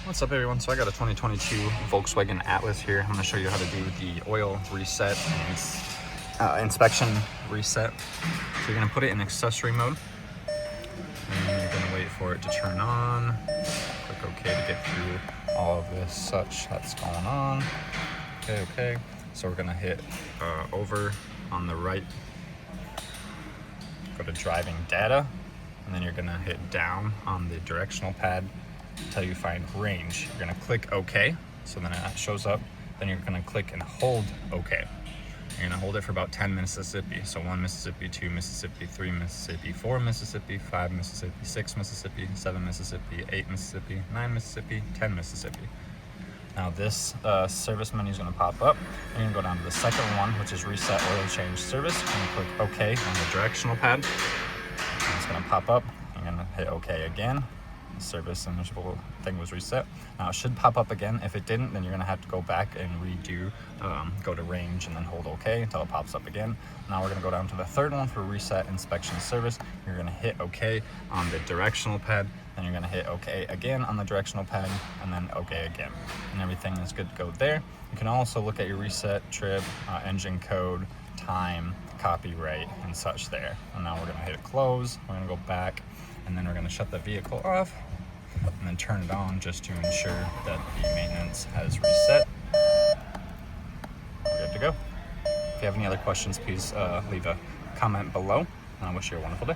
What's up everyone? So I got a 2022 Volkswagen Atlas here. I'm going to show you how to do the oil reset and inspection reset. So you're going to put it in accessory mode and you're going to wait for it to turn on. Click OK to get through all of this such that's going on. Okay. So we're going to hit over on the right, go to driving data, and then you're going to hit down on the directional pad until you find range. You're gonna click OK, so then it shows up. Then you're gonna click and hold OK. You're gonna hold it for about 10 Mississippi. So 1 Mississippi, 2 Mississippi, 3 Mississippi, 4 Mississippi, 5 Mississippi, 6 Mississippi, 7 Mississippi, 8 Mississippi, 9 Mississippi, 10 Mississippi. Now this service menu is gonna pop up. You're gonna go down to the second one, which is reset oil change service. You're gonna click OK on the directional pad. And it's gonna pop up. You're gonna hit OK again. Service and miserable thing was reset. Now it should pop up again. If it didn't, then you're gonna have to go back and redo, go to range and then hold OK until it pops up again. Now we're gonna go down to the third one for reset inspection service. You're gonna hit OK on the directional pad, then you're gonna hit OK again on the directional pad, and then OK again. And everything is good to go there. You can also look at your reset, trip, engine code, time, copyright, and such there. And now we're gonna hit close. We're gonna go back, and then we're going to shut the vehicle off and then turn it on just to ensure that the maintenance has reset. We're good to go. If you have any other questions, please leave a comment below, and I wish you a wonderful day.